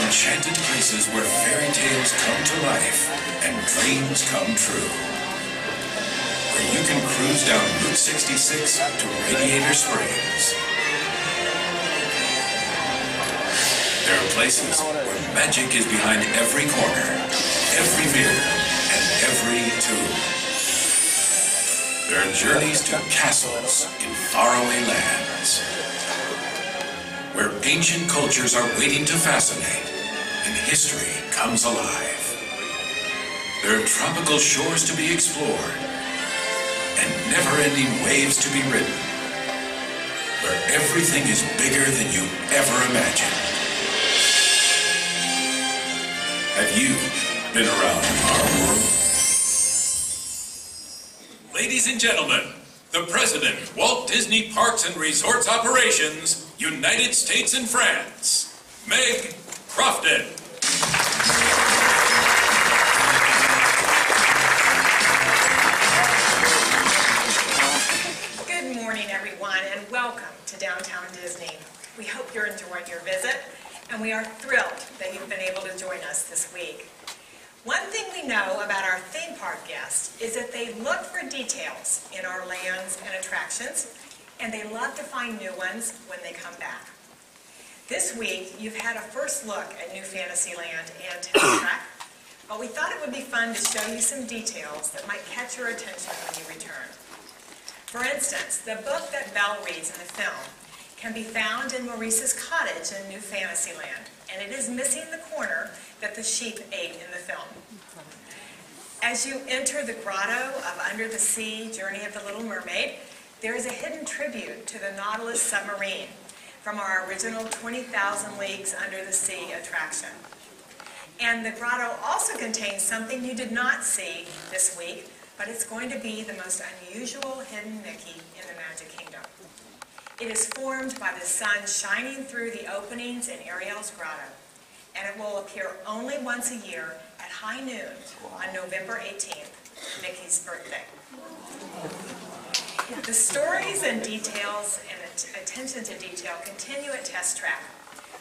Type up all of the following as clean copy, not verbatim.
enchanted places where fairy tales come to life and dreams come true. Where you can cruise down Route 66 to Radiator Springs. There are places where magic is behind every corner, every mirror, and every tomb. There are journeys to castles in faraway lands, where ancient cultures are waiting to fascinate and history comes alive. There are tropical shores to be explored and never-ending waves to be ridden, where everything is bigger than you ever imagined. Have you been around our world? Ladies and gentlemen, the President, Walt Disney Parks and Resorts Operations, United States and France, Meg Crofton. Good morning, everyone, and welcome to Downtown Disney. We hope you're enjoying your visit, and we are thrilled that you've been able to join us this week. One thing we know about our theme park guests is that they look for details in our lands and attractions, and they love to find new ones when they come back. This week, you've had a first look at New Fantasyland and Test Track, but we thought it would be fun to show you some details that might catch your attention when you return. For instance, the book that Belle reads in the film can be found in Maurice's cottage in New Fantasyland, and it is missing the corner that the sheep ate in the film. As you enter the grotto of Under the Sea, Journey of the Little Mermaid, there is a hidden tribute to the Nautilus submarine from our original 20,000 Leagues Under the Sea attraction. And the grotto also contains something you did not see this week, but it's going to be the most unusual hidden Mickey in the Magic Kingdom. It is formed by the sun shining through the openings in Ariel's grotto, and it will appear only once a year at high noon on November 18th, Mickey's birthday. The stories and details and attention to detail continue at Test Track.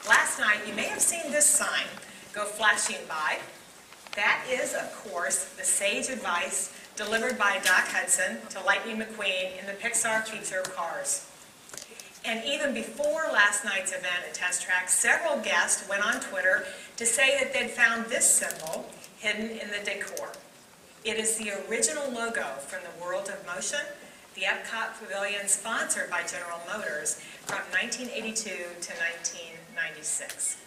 Last night, you may have seen this sign go flashing by. That is, of course, the sage advice delivered by Doc Hudson to Lightning McQueen in the Pixar feature Cars. And even before last night's event at Test Track, several guests went on Twitter to say that they'd found this symbol hidden in the decor. It is the original logo from the World of Motion, the Epcot Pavilion sponsored by General Motors from 1982 to 1996.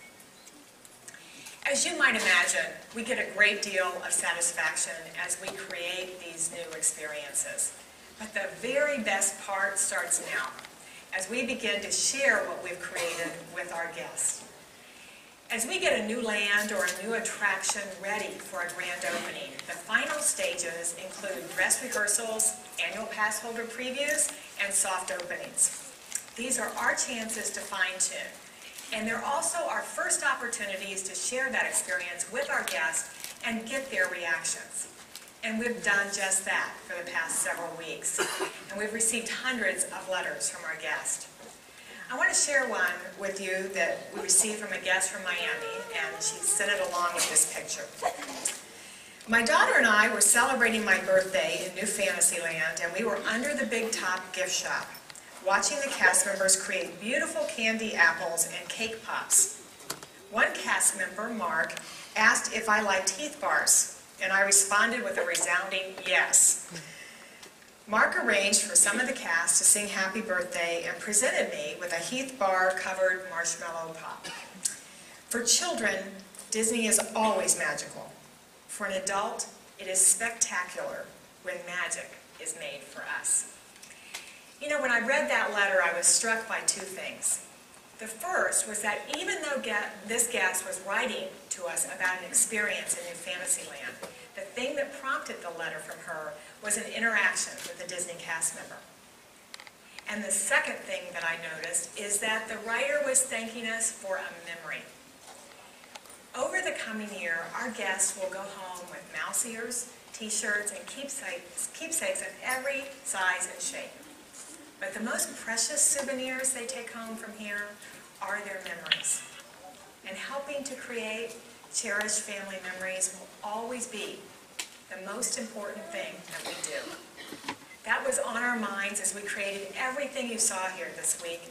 As you might imagine, we get a great deal of satisfaction as we create these new experiences. But the very best part starts now, as we begin to share what we've created with our guests. As we get a new land or a new attraction ready for a grand opening, the final stages include dress rehearsals, annual pass holder previews, and soft openings. These are our chances to fine-tune, and they're also our first opportunities to share that experience with our guests and get their reactions. And we've done just that for the past several weeks. And we've received hundreds of letters from our guests. I want to share one with you that we received from a guest from Miami, and she sent it along with this picture. My daughter and I were celebrating my birthday in New Fantasyland, and we were under the Big Top gift shop, watching the cast members create beautiful candy apples and cake pops. One cast member, Mark, asked if I liked Heath bars, and I responded with a resounding yes. Mark arranged for some of the cast to sing Happy Birthday and presented me with a Heath bar-covered marshmallow pop. For children, Disney is always magical. For an adult, it is spectacular when magic is made for us. You know, when I read that letter, I was struck by two things. The first was that even though this guest was writing to us about an experience in New Fantasyland, the thing that prompted the letter from her was an interaction with a Disney cast member. And the second thing that I noticed is that the writer was thanking us for a memory. Over the coming year, our guests will go home with mouse ears, t-shirts, and keepsakes of every size and shape. But the most precious souvenirs they take home from here are their memories. and helping to create cherished family memories will always be the most important thing that we do. That was on our minds as we created everything you saw here this week,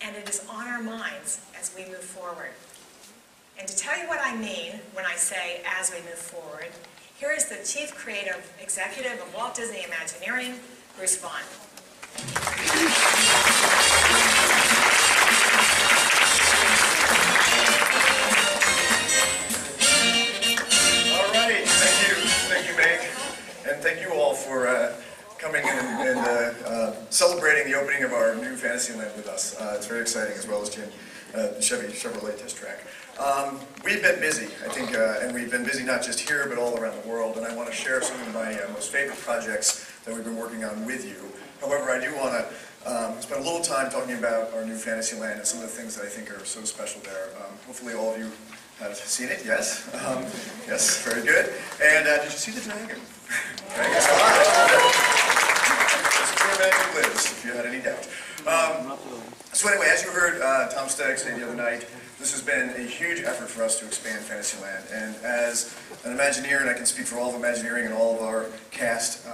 and it is on our minds as we move forward. And to tell you what I mean when I say as we move forward, here is the Chief Creative Executive of Walt Disney Imagineering, Bruce Vaughn. All right, thank you, Meg, and thank you all for coming and celebrating the opening of our new Fantasyland with us. It's very exciting, as well as Jim, Chevrolet Test Track. We've been busy, I think, and we've been busy not just here, but all around the world, and I want to share some of my most favorite projects that we've been working on with you. However, I do want to spend a little time talking about our new Fantasyland and some of the things that I think are so special there. Hopefully all of you have seen it, yes? Yes, very good. And did you see the dragon? Dragon's alive. That's where magic lives, if you had any doubt. So anyway, as you heard Tom Stagg say the other night, this has been a huge effort for us to expand Fantasyland. And as an Imagineer, and I can speak for all of Imagineering and all of our cast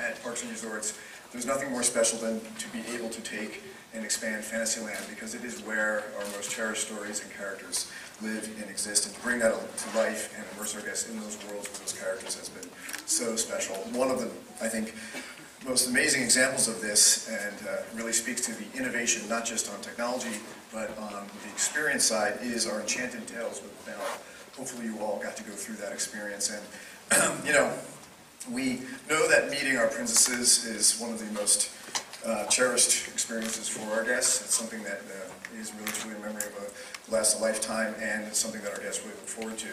at Parks and Resorts, there's nothing more special than to be able to take and expand Fantasyland, because it is where our most cherished stories and characters live and exist, and to bring that to life and immerse our guests in those worlds with those characters has been so special. One of the, I think, most amazing examples of this, and really speaks to the innovation, not just on technology, but on the experience side, is our Enchanted Tales with Belle. Hopefully you all got to go through that experience, and you know, we know that meeting our princesses is one of the most cherished experiences for our guests. It's something that is really truly a memory of lasts a lifetime, and it's something that our guests really look forward to.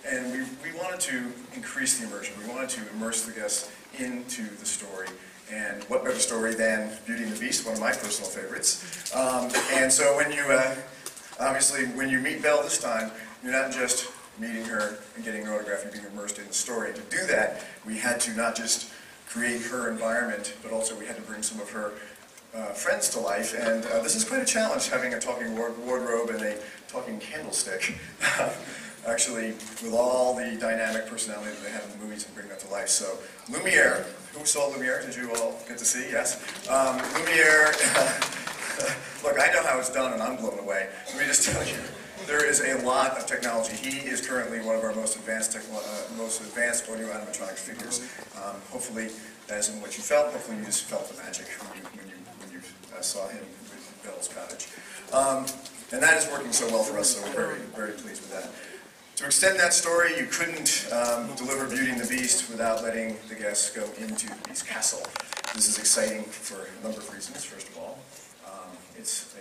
And we wanted to increase the immersion. We wanted to immerse the guests into the story. And what better story than Beauty and the Beast, one of my personal favorites. And so when you, obviously, when you meet Belle this time, you're not just meeting her and getting her autograph, you're being immersed in the story. To do that, we had to not just create her environment, but also we had to bring some of her friends to life. And this is quite a challenge, having a talking wardrobe and a talking candlestick. Actually, with all the dynamic personality that they have in the movies, and bring that to life. So, Lumiere, who saw Lumiere? Did you all get to see? Yes. Lumiere, look, I know how it's done, and I'm blown away. Let me just tell you, there is a lot of technology. He is currently one of our most advanced audio animatronics figures. Hopefully, that isn't what you felt. Hopefully, you just felt the magic when you saw him with Belle's Cottage. And that is working so well for us, so we're very, very pleased with that. To extend that story, you couldn't deliver Beauty and the Beast without letting the guests go into the Beast Castle. This is exciting for a number of reasons. First of all, it's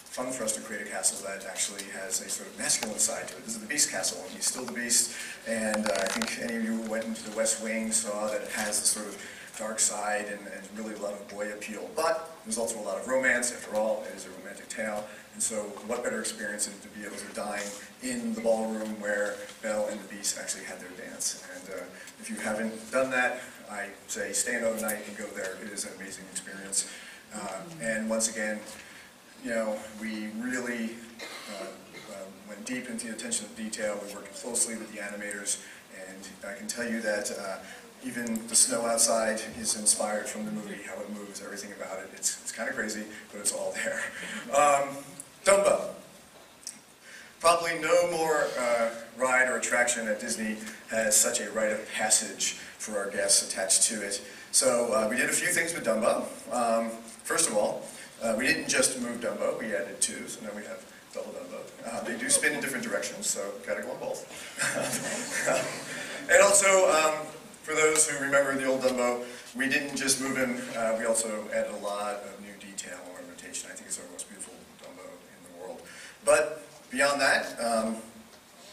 fun for us to create a castle that actually has a sort of masculine side to it. This is the Beast Castle, and he's still the Beast, and I think any of you who went into the West Wing saw that it has this sort of dark side and really a lot of boy appeal. But there's also a lot of romance. After all, it is a romantic tale. And so what better experience than to be able to dine in the ballroom where Belle and the Beast actually had their dance. And if you haven't done that, I say stay another night and go there. It is an amazing experience. And once again, you know, we really went deep into the attention to detail. We worked closely with the animators, and I can tell you that even the snow outside is inspired from the movie, how it moves, everything about it. It's kind of crazy, but it's all there. Dumbo. Probably no more ride or attraction at Disney has such a rite of passage for our guests attached to it. So we did a few things with Dumbo. First of all, we didn't just move Dumbo, we added two, so now we have double Dumbo. They do spin in different directions, so gotta go on both. And also, for those who remember the old Dumbo, we didn't just move him, we also added a lot of new detail and ornamentation. I think it's our most beautiful Dumbo in the world. But beyond that,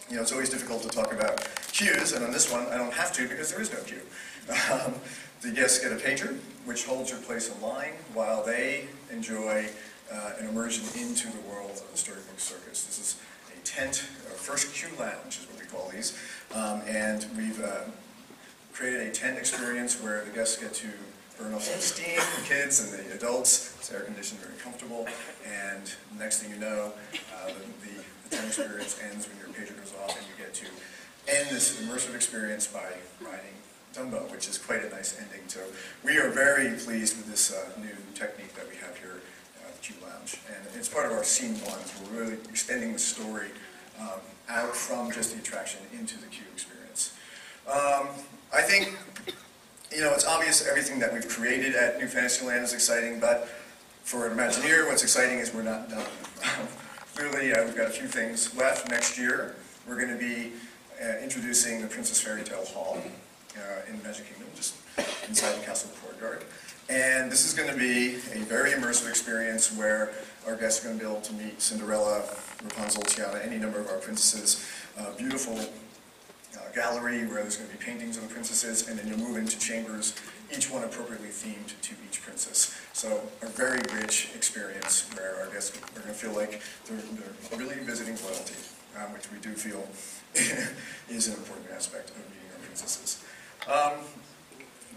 you know, it's always difficult to talk about queues, and on this one, I don't have to because there is no queue. The guests get a pager, which holds your place in line while they enjoy an immersion into the world of the Storybook Circus. This is a tent, first queue lounge is what we call these, and we've created a tent experience where the guests get to burn off some steam, the kids and the adults. It's air conditioned, very comfortable, and next thing you know, the tent experience ends when your pager goes off and you get to end this immersive experience by riding Dumbo, which is quite a nice ending. So we are very pleased with this new technique that we have here at the Q Lounge. And it's part of our Scene 1. We're really extending the story out from just the attraction into the Q experience. I think, you know, it's obvious everything that we've created at New Fantasyland is exciting, but for an Imagineer, what's exciting is we're not done. Clearly, we've got a few things left. Next year, we're going to be introducing the Princess Fairy Tale Hall in the Magic Kingdom, just inside the castle courtyard. And this is going to be a very immersive experience where our guests are going to be able to meet Cinderella, Rapunzel, Tiana, any number of our princesses. Beautiful gallery where there's going to be paintings of the princesses, and then you'll move into chambers, each one appropriately themed to each princess. So a very rich experience where our guests are going to feel like they're really visiting royalty, which we do feel is an important aspect of meeting our princesses.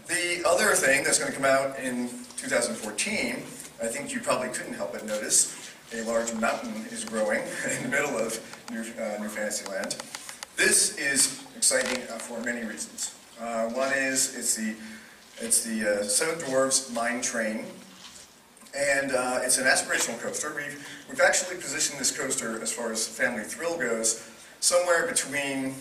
The other thing that's going to come out in 2014, I think you probably couldn't help but notice, a large mountain is growing in the middle of New Fantasyland. This is exciting for many reasons. One is it's the Seven Dwarfs Mine Train, and it's an aspirational coaster. We've actually positioned this coaster, as far as family thrill goes, somewhere between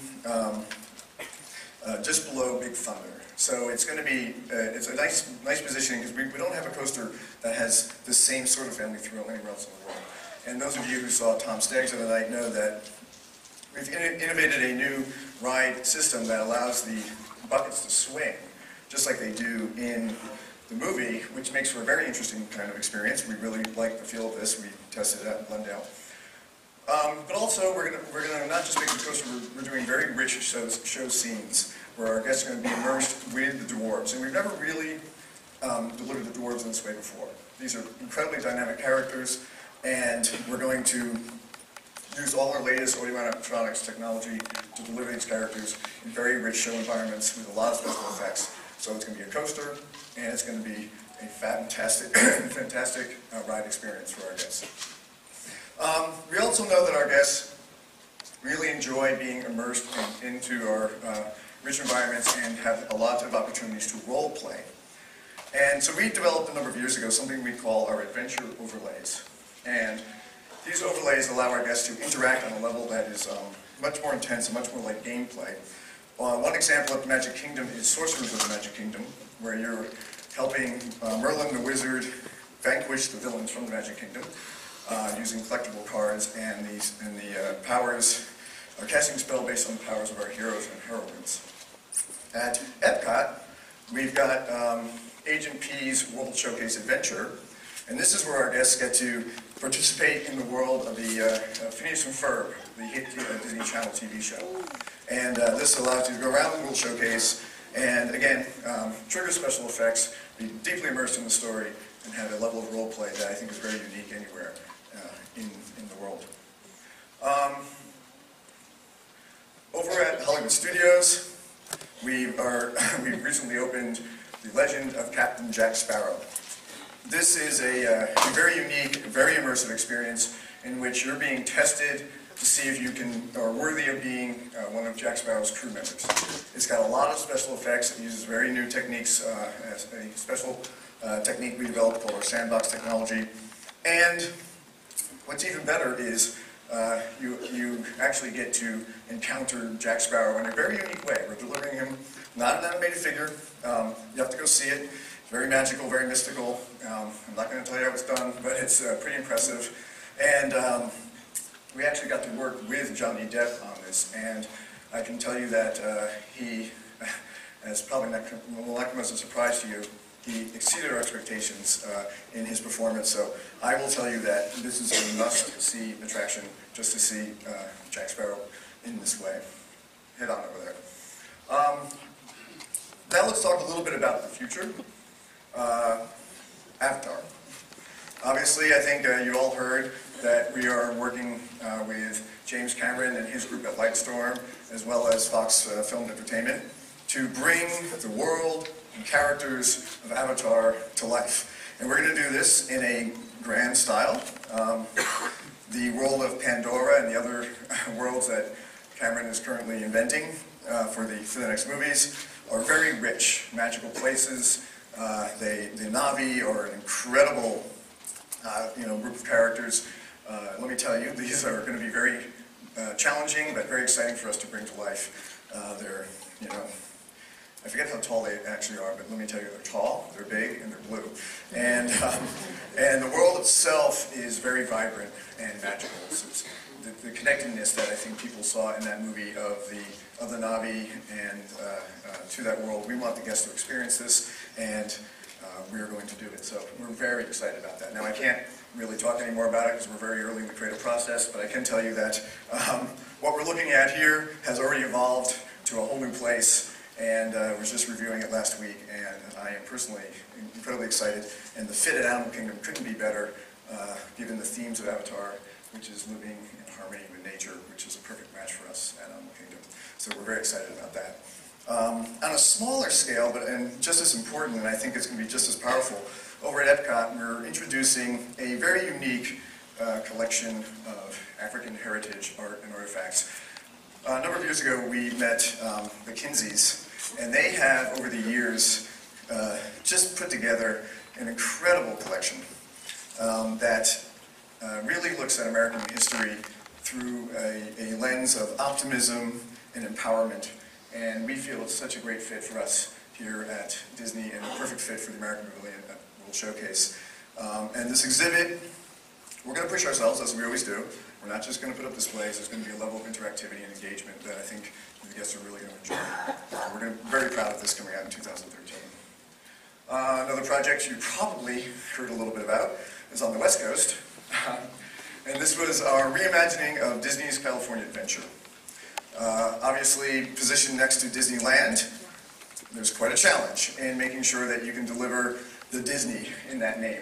just below Big Thunder. So it's going to be it's a nice positioning because we don't have a coaster that has the same sort of family thrill anywhere else in the world. And those of you who saw Tom Stegg's the other night know that we've innovated a new ride system that allows the buckets to swing, just like they do in the movie, which makes for a very interesting kind of experience. We really like the feel of this. We tested it out in Glendale. But also, we're gonna not just make the coaster. We're doing very rich show scenes where our guests are going to be immersed with the dwarves, and we've never really delivered the dwarves in this way before. These are incredibly dynamic characters, and we're going to use all our latest audio animatronics technology to deliver these characters in very rich show environments with a lot of special effects. So it's going to be a coaster, and it's going to be a fantastic, fantastic ride experience for our guests. We also know that our guests really enjoy being immersed into our rich environments and have a lot of opportunities to role play. And so we developed a number of years ago something we call our adventure overlays. And these overlays allow our guests to interact on a level that is much more intense and much more like gameplay. One example at the Magic Kingdom is Sorcerers of the Magic Kingdom, where you're helping Merlin the Wizard vanquish the villains from the Magic Kingdom using collectible cards and the powers, casting a spell based on the powers of our heroes and heroines. At Epcot, we've got Agent P's World Showcase Adventure, and this is where our guests get to participate in the world of the Phineas and Ferb, the hit Disney Channel TV show. And this allows you to go around the World Showcase and, again, trigger special effects, be deeply immersed in the story, and have a level of role play that I think is very unique anywhere in the world. Over at Hollywood Studios, we've recently opened The Legend of Captain Jack Sparrow. This is a very unique, very immersive experience in which you're being tested to see if you are worthy of being one of Jack Sparrow's crew members. It's got a lot of special effects. It uses very new techniques, a special technique we developed called our sandbox technology. And what's even better is you actually get to encounter Jack Sparrow in a very unique way. We're delivering him not an animated figure. You have to go see it. It's very magical, very mystical. I'm not going to tell you how it's done, but it's pretty impressive. And we actually got to work with Johnny Depp on this, and I can tell you that he, as probably will not come as a surprise to you, he exceeded our expectations in his performance. So I will tell you that this is a must-see attraction just to see Jack Sparrow in this way. Head on over there. Now let's talk a little bit about the future. Avatar. Obviously, I think you all heard that we are working with James Cameron and his group at Lightstorm, as well as Fox Film Entertainment, to bring the world and characters of Avatar to life. And we're going to do this in a grand style. The world of Pandora and the other worlds that Cameron is currently inventing for the next movies are very rich, magical places. The Na'vi are an incredible group of characters. Let me tell you, these are going to be very challenging, but very exciting for us to bring to life. They're, I forget how tall they actually are, but let me tell you, they're tall, they're big, and they're blue. And the world itself is very vibrant and magical. So it's the connectedness that I think people saw in that movie of the Na'vi and to that world. We want the guests to experience this, and we are going to do it. So we're very excited about that. Now I can't really talk any more about it because we're very early in the creative process, but I can tell you that what we're looking at here has already evolved to a whole new place. And I was just reviewing it last week, and I am personally incredibly excited. And the fit at Animal Kingdom couldn't be better, given the themes of Avatar, which is living in harmony with nature, which is a perfect match for us at Animal Kingdom. So we're very excited about that. On a smaller scale, and just as important, and I think it's going to be just as powerful, over at Epcot, we're introducing a very unique collection of African heritage art and artifacts. A number of years ago, we met the Kinseys, and they have, over the years, just put together an incredible collection that really looks at American history through a lens of optimism and empowerment. And we feel it's such a great fit for us here at Disney and a perfect fit for the American Pavilion World Showcase. And this exhibit, we're going to push ourselves, as we always do. We're not just going to put up displays. There's going to be a level of interactivity and engagement that I think the guests are really going to enjoy. We're very proud of this coming out in 2013. Another project you probably heard a little bit about is on the West Coast. And this was our reimagining of Disney's California Adventure. Obviously, positioned next to Disneyland, there's quite a challenge in making sure that you can deliver the Disney in that name.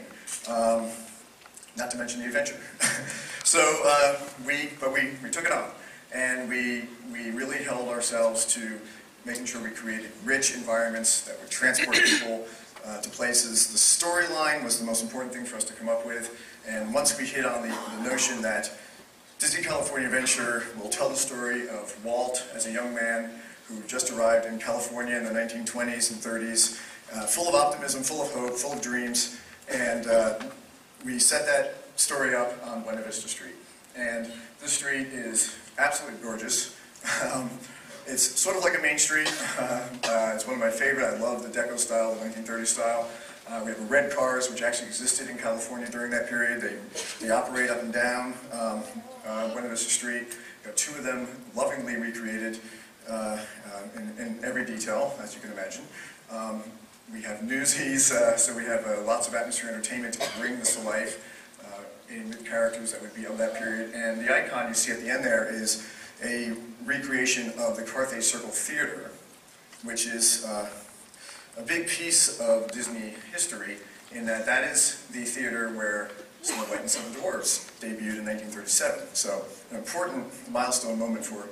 Not to mention the adventure. So we took it on, and we really held ourselves to making sure we created rich environments that would transport people to places. The storyline was the most important thing for us to come up with, and once we hit on the notion that Disney California Adventure will tell the story of Walt as a young man who just arrived in California in the 1920s and 30s, full of optimism, full of hope, full of dreams, and we set that story up on Buena Vista Street. And this street is absolutely gorgeous. It's sort of like a main street. It's one of my favorite. I love the deco style, the 1930s style. We have red cars, which actually existed in California during that period. They operate up and down Buena Vista Street. We've got two of them lovingly recreated in every detail, as you can imagine. We have newsies, so we have lots of atmosphere entertainment to bring this to life with characters that would be of that period. And the icon you see at the end there is a recreation of the Carthay Circle Theater, which is a big piece of Disney history in that that is the theater where Snow White and Seven Dwarfs debuted in 1937. So an important milestone moment for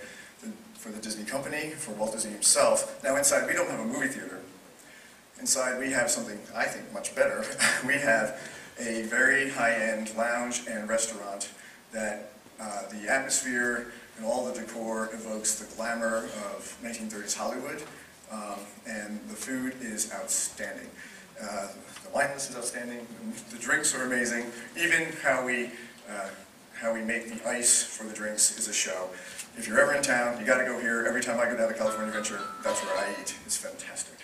the Disney company, for Walt Disney himself. Now inside we don't have a movie theater. Inside we have something I think much better. We have a very high-end lounge and restaurant that the atmosphere and all the decor evokes the glamour of 1930s Hollywood, and the food is outstanding. The wine list is outstanding, the drinks are amazing, even how we make the ice for the drinks is a show. If you're ever in town, you got to go here. Every time I go down to California Adventure, that's where I eat. It's fantastic.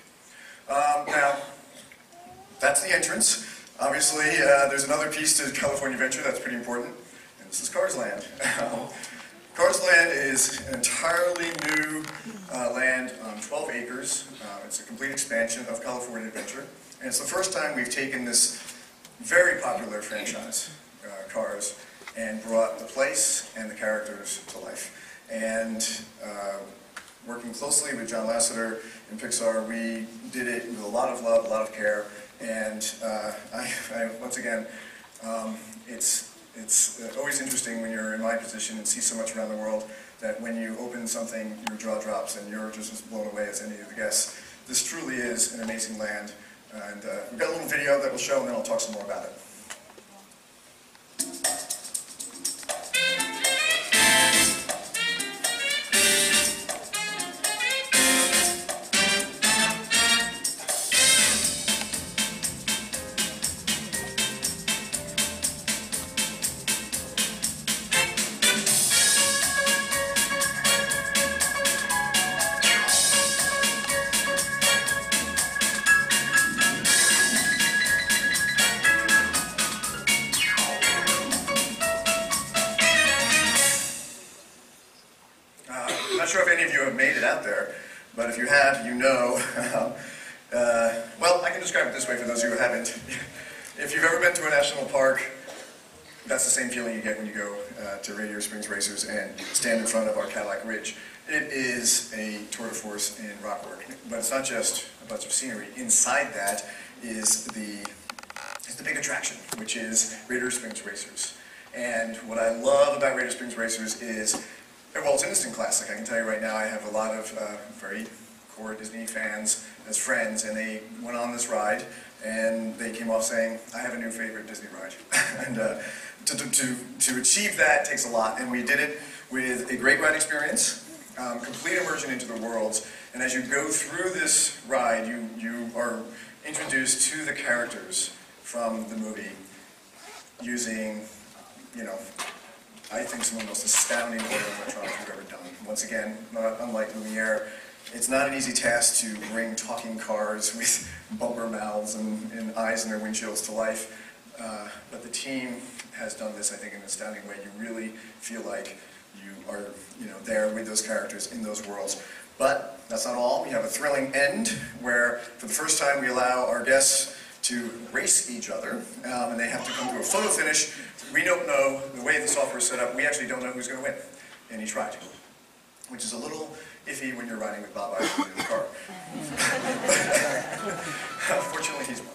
Now, that's the entrance. Obviously, there's another piece to California Adventure that's pretty important, and this is Carsland. Carsland is an entirely new land on 12 acres. It's a complete expansion of California Adventure, and it's the first time we've taken this very popular franchise, Cars, and brought the place and the characters to life. And working closely with John Lasseter and Pixar, we did it with a lot of love, a lot of care. And once again, it's always interesting when you're in my position and see so much around the world that when you open something, your jaw drops and you're just as blown away as any of the guests. This truly is an amazing land. And we've got a little video that we'll show, and then I'll talk some more about it. not sure if any of you have made it out there, but if you have, you know. Well, I can describe it this way for those of you who haven't. If you've ever been to a national park, that's the same feeling you get when you go to Radiator Springs Racers and stand in front of our Cadillac Ridge. It is a tour de force in rock work, but it's not just a bunch of scenery. Inside that is the big attraction, which is Radiator Springs Racers. And what I love about Radiator Springs Racers is, well, it's an instant classic. I can tell you right now, I have a lot of very core Disney fans as friends, and they went on this ride, and they came off saying, I have a new favorite Disney ride. And to achieve that takes a lot, and we did it with a great ride experience, complete immersion into the worlds, and as you go through this ride, you are introduced to the characters from the movie using, you know, I think some of the most astounding animatronics we've ever done. Once again, not unlike Lumiere, it's not an easy task to bring talking cars with bumper mouths and eyes in their windshields to life, but the team has done this, I think, in an astounding way. You really feel like you are, there with those characters in those worlds. But that's not all. We have a thrilling end where, for the first time, we allow our guests to race each other, and they have to come to a photo finish. We don't know, the way the software is set up, we actually don't know who's going to win in each ride, which is a little iffy when you're riding with Bob Iger in the car. Fortunately, he's won.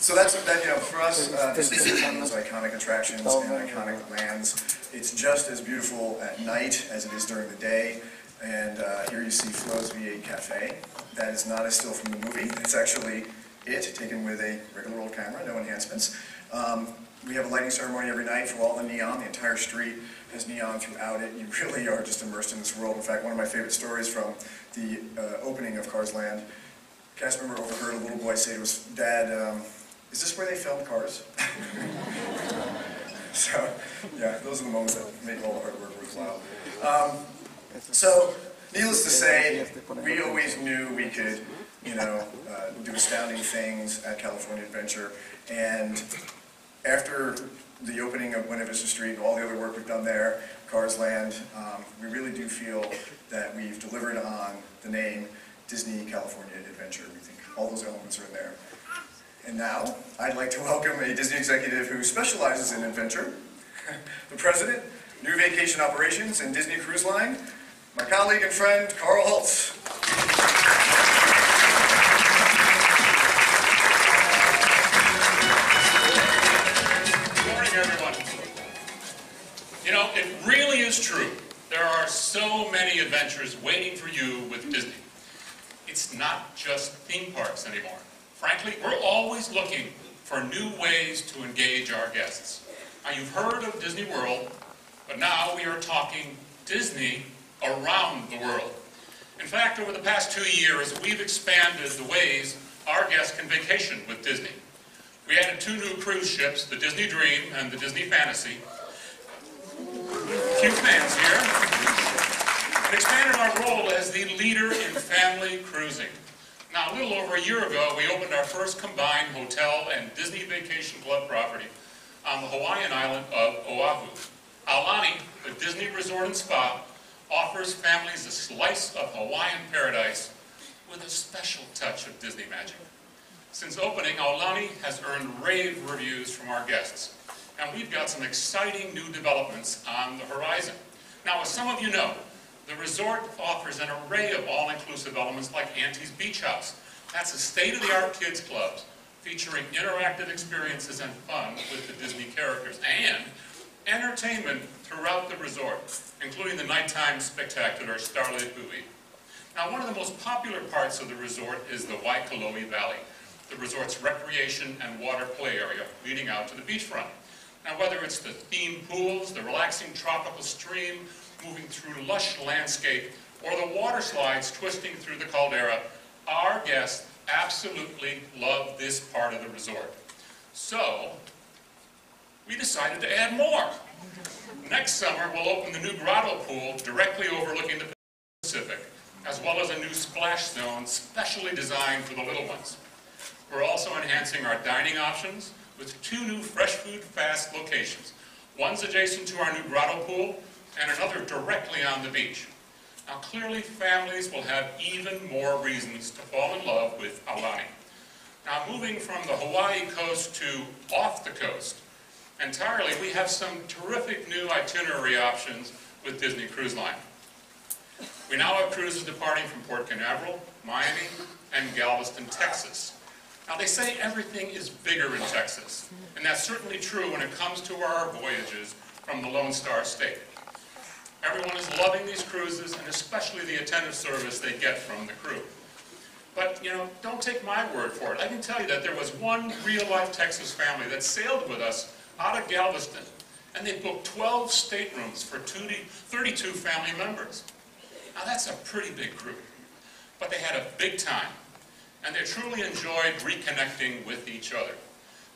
So that's, for us, this is one of those iconic attractions and iconic lands. It's just as beautiful at night as it is during the day. And here you see Flo's V8 Cafe. That is not a still from the movie. It's actually it, taken with a regular old camera, no enhancements. We have a lighting ceremony every night for all the neon. The entire street has neon throughout it. You really are just immersed in this world. In fact, one of my favorite stories from the opening of Carsland, a cast member overheard a little boy say to his dad, is this where they filmed Cars? So, yeah, those are the moments that make all the hard work worthwhile. So, needless to say, we always knew we could, do astounding things at California Adventure. And after the opening of Buena Vista Street and all the other work we've done there, Carsland, we really do feel that we've delivered on the name Disney California Adventure. We think all those elements are in there. And now, I'd like to welcome a Disney executive who specializes in adventure, the president, New Vacation Operations and Disney Cruise Line, my colleague and friend, Carl Holtz. Good morning, everyone. It really is true. There are so many adventures waiting for you with Disney. It's not just theme parks anymore. Frankly, we're always looking for new ways to engage our guests. Now, you've heard of Disney World, but now we are talking Disney around the world. In fact, over the past 2 years, we've expanded the ways our guests can vacation with Disney. We added 2 new cruise ships, the Disney Dream and the Disney Fantasy. A few fans here. And expanded our role as the leader in family cruising. Now, a little over a year ago, we opened our first combined hotel and Disney Vacation Club property on the Hawaiian island of Oahu. Aulani, the Disney Resort and Spa, offers families a slice of Hawaiian paradise with a special touch of Disney magic. Since opening, Aulani has earned rave reviews from our guests, and we've got some exciting new developments on the horizon. Now, as some of you know, the resort offers an array of all-inclusive elements like Auntie's Beach House. That's a state-of-the-art kids club featuring interactive experiences and fun with the Disney characters, and entertainment throughout the resort, including the nighttime spectacular Starlit Buoy. Now, one of the most popular parts of the resort is the Waikoloa Valley, the resort's recreation and water play area leading out to the beachfront. Now, whether it's the themed pools, the relaxing tropical stream moving through lush landscape, or the water slides twisting through the caldera, our guests absolutely love this part of the resort. So, we decided to add more. Next summer, we'll open the new grotto pool directly overlooking the Pacific, as well as a new splash zone specially designed for the little ones. We're also enhancing our dining options with 2 new fresh food fast locations. One's adjacent to our new grotto pool, and another directly on the beach. Now clearly families will have even more reasons to fall in love with Aulani. Now moving from the Hawaii coast to off the coast entirely, we have some terrific new itinerary options with Disney Cruise Line. We now have cruises departing from Port Canaveral, Miami, and Galveston, Texas. Now they say everything is bigger in Texas, and that's certainly true when it comes to our voyages from the Lone Star State. Everyone is loving these cruises, and especially the attentive service they get from the crew. But, you know, don't take my word for it. I can tell you that there was one real-life Texas family that sailed with us out of Galveston, and they booked 12 staterooms for 32 family members. Now that's a pretty big group, but they had a big time, and they truly enjoyed reconnecting with each other.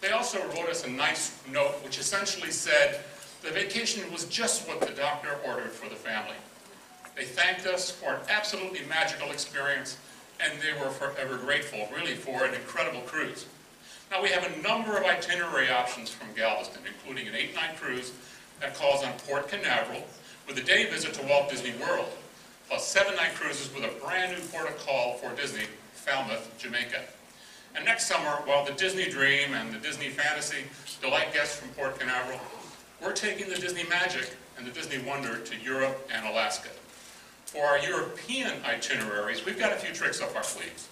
They also wrote us a nice note which essentially said the vacation was just what the doctor ordered for the family. They thanked us for an absolutely magical experience, and they were forever grateful, really, for an incredible cruise. Now we have a number of itinerary options from Galveston, including an 8-night cruise that calls on Port Canaveral with a day visit to Walt Disney World, plus 7-night cruises with a brand new port of call for Disney, Falmouth, Jamaica. And next summer, while the Disney Dream and the Disney Fantasy delight guests from Port Canaveral, we're taking the Disney Magic and the Disney Wonder to Europe and Alaska. For our European itineraries, we've got a few tricks up our sleeves.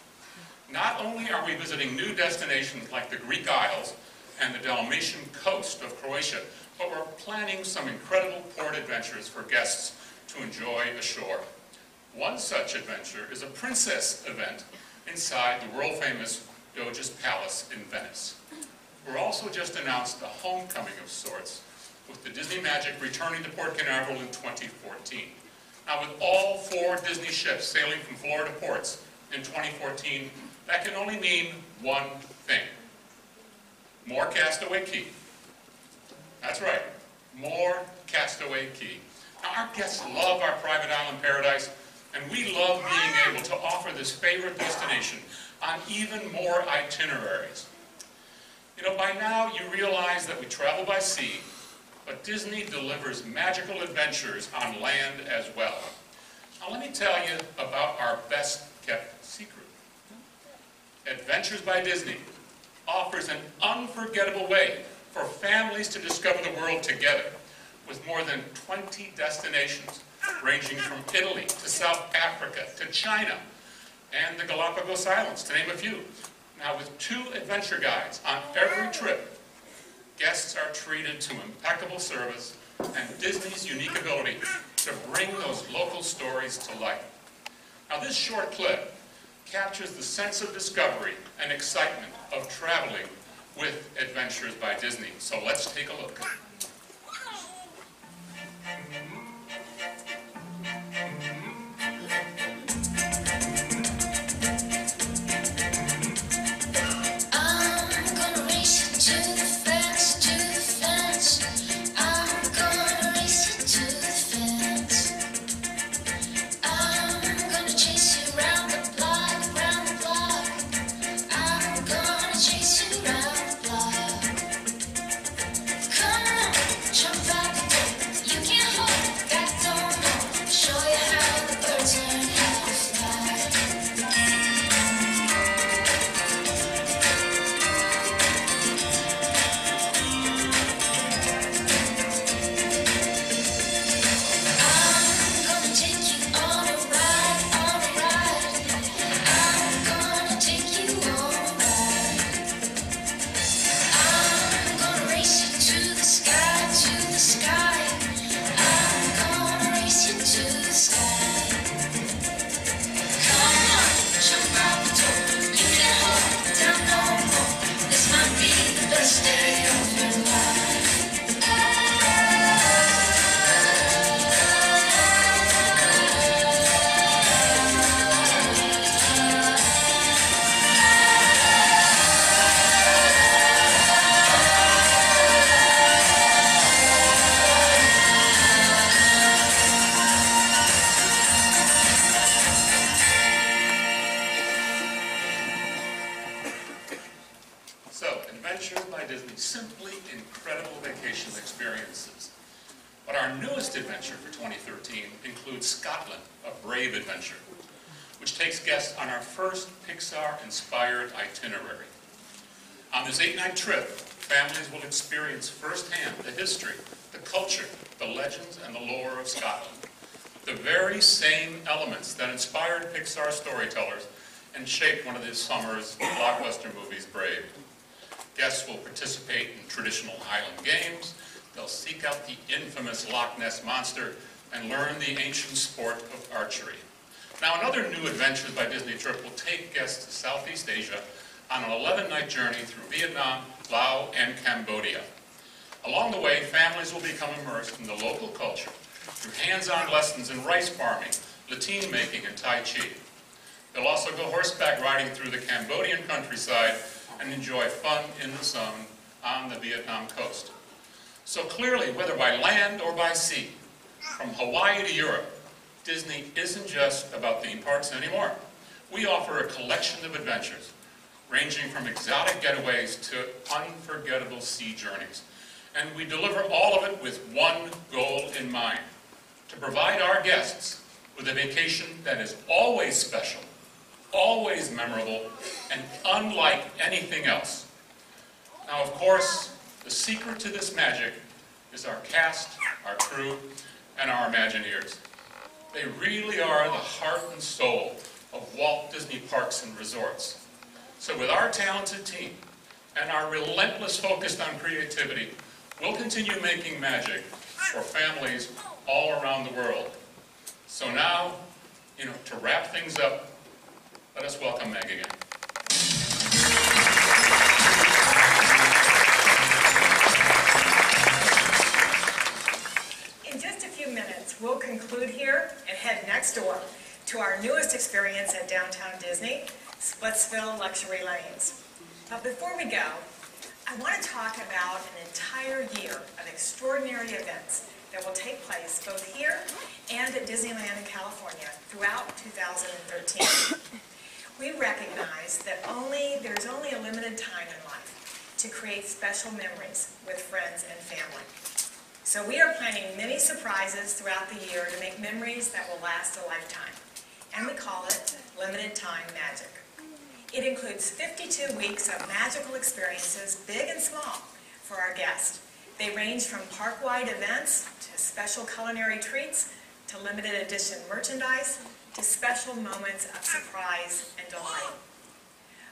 Not only are we visiting new destinations like the Greek Isles and the Dalmatian coast of Croatia, but we're planning some incredible port adventures for guests to enjoy ashore. One such adventure is a princess event inside the world-famous Doge's Palace in Venice. We're also just announced a homecoming of sorts, with the Disney Magic returning to Port Canaveral in 2014. Now, with all 4 Disney ships sailing from Florida ports in 2014, that can only mean one thing: more Castaway Cay. That's right, more Castaway Cay. Now, our guests love our private island paradise, and we love being able to offer this favorite destination on even more itineraries. You know, by now you realize that we travel by sea, but Disney delivers magical adventures on land as well. Now let me tell you about our best kept secret. Adventures by Disney offers an unforgettable way for families to discover the world together, with more than 20 destinations ranging from Italy to South Africa to China and the Galapagos Islands, to name a few. Now with 2 adventure guides on every trip, guests are treated to impeccable service and Disney's unique ability to bring those local stories to life. Now this short clip captures the sense of discovery and excitement of traveling with Adventures by Disney. So let's take a look. Simply incredible vacation experiences. But our newest adventure for 2013 includes Scotland, a brave adventure, which takes guests on our first Pixar-inspired itinerary. On this 8-night trip, families will experience firsthand the history, the culture, the legends, and the lore of Scotland. The very same elements that inspired Pixar storytellers and shaped one of this summer's blockbuster movies, Brave. Guests will participate in traditional Highland games, they'll seek out the infamous Loch Ness Monster, and learn the ancient sport of archery. Now, another new Adventures by Disney trip will take guests to Southeast Asia on an 11-night journey through Vietnam, Laos, and Cambodia. Along the way, families will become immersed in the local culture through hands-on lessons in rice farming, lateen making, and Tai Chi. They'll also go horseback riding through the Cambodian countryside and enjoy fun in the sun on the Vietnam coast. So clearly, whether by land or by sea, from Hawaii to Europe, Disney isn't just about theme parks anymore. We offer a collection of adventures, ranging from exotic getaways to unforgettable sea journeys. And we deliver all of it with one goal in mind: to provide our guests with a vacation that is always special, always memorable, and unlike anything else. Now, of course, the secret to this magic is our cast, our crew, and our Imagineers. They really are the heart and soul of Walt Disney Parks and Resorts. So with our talented team and our relentless focus on creativity, we'll continue making magic for families all around the world. So now, to wrap things up, let us welcome Meg again. In just a few minutes, we'll conclude here and head next door to our newest experience at Downtown Disney, Splitsville Luxury Lanes. But before we go, I want to talk about an entire year of extraordinary events that will take place both here and at Disneyland in California throughout 2013. We recognize that there's only a limited time in life to create special memories with friends and family. So we are planning many surprises throughout the year to make memories that will last a lifetime. And we call it Limited Time Magic. It includes 52 weeks of magical experiences, big and small, for our guests. They range from park-wide events to special culinary treats to limited edition merchandise to special moments of surprise and delight.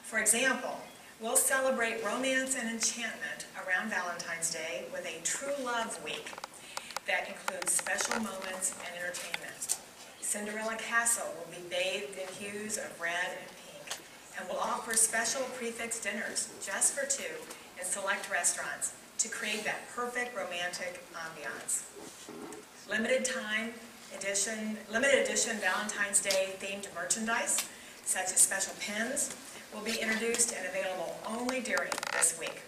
For example, we'll celebrate romance and enchantment around Valentine's Day with a True Love Week that includes special moments and entertainment. Cinderella Castle will be bathed in hues of red and pink, and will offer special prefix dinners just for two in select restaurants to create that perfect romantic ambiance. Limited edition Valentine's Day themed merchandise, such as special pins, will be introduced and available only during this week.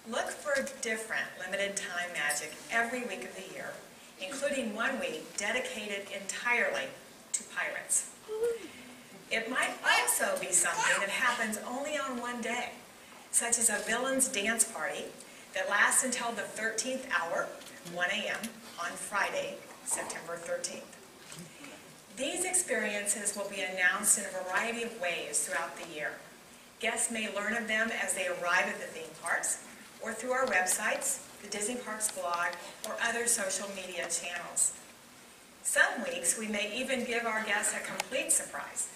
Look for different limited time magic every week of the year, including 1 week dedicated entirely to pirates. It might also be something that happens only on one day, such as a villain's dance party that lasts until the 13th hour, 1 a.m. on Friday, September 13th. These experiences will be announced in a variety of ways throughout the year. Guests may learn of them as they arrive at the theme parks, or through our websites, the Disney Parks blog, or other social media channels. Some weeks we may even give our guests a complete surprise,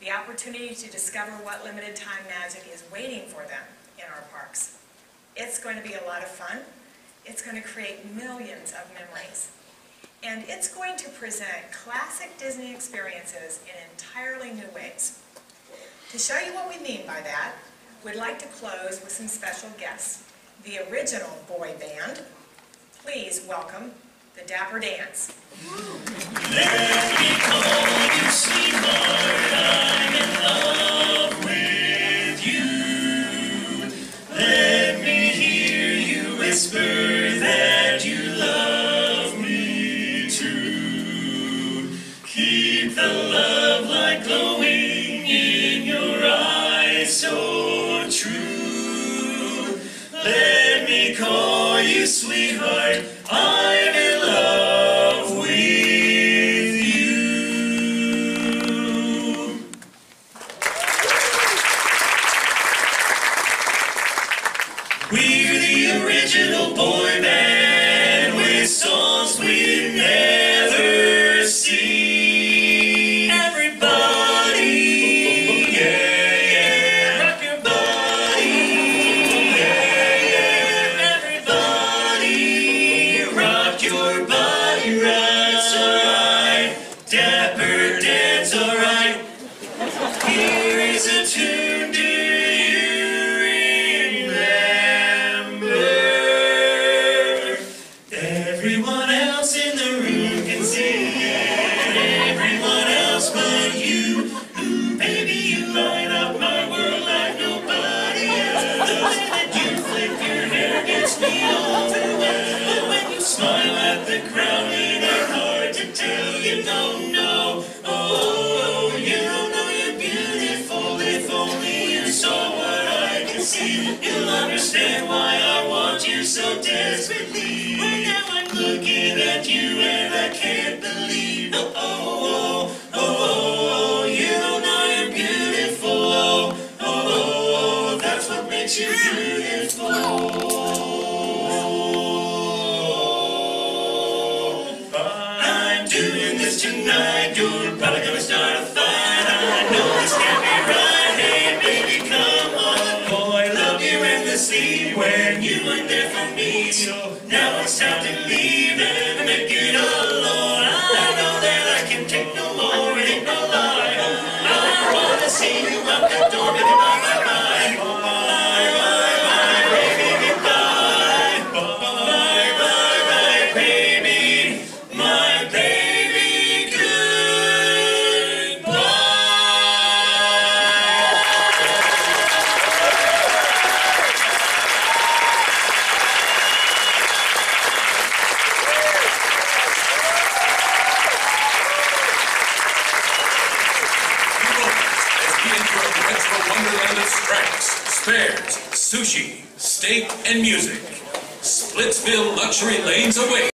the opportunity to discover what limited time magic is waiting for them in our parks. It's going to be a lot of fun. It's going to create millions of memories. And it's going to present classic Disney experiences in entirely new ways. To show you what we mean by that, we'd like to close with some special guests. The original boy band. Please welcome the Dapper Dans. Let me call you, sweetheart, I'm in love with you. Let me hear you whisper that you love me too. Keep the love light glowing in your eyes so true. Let me call you, sweetheart. alright. I'm in love with you. We're the original boy band with songs we've never seen. Everybody, yeah, yeah, rock your body, yeah, yeah. Everybody, rock your body, right, it's alright. Dapper Dans, alright. Here is a tune, do you remember? Everyone else in the room can sing it. Everyone else but you. Ooh, baby, you light up my world like nobody else. The way that you flip your hair gets me overwhelmed. But when you smile at the crowd, it ain't hard to tell. You don't know, oh, you don't know you're beautiful. If only you saw what I can see, you'll understand why I want you so desperately. Right now I'm looking at you and I can't believe, oh, oh, oh, oh, oh, you don't know you're beautiful, oh, oh, oh, that's what makes you beautiful. I'm doing this tonight, you're probably gonna start a fight. I know this can't be right, hey baby, come on. Boy, love you endlessly when you weren't there for me. So now it's time to leave and make it alone. I know that I can take no more, it ain't no lie. I wanna see you out that door, make it bye, bye, bye. Bye, bye, bye, baby, goodbye. Bye, bye, bye, baby, my baby, goodbye. As we enter a retro wonderland of scraps, spares, sushi, steak, and music, Splitsville luxury lanes await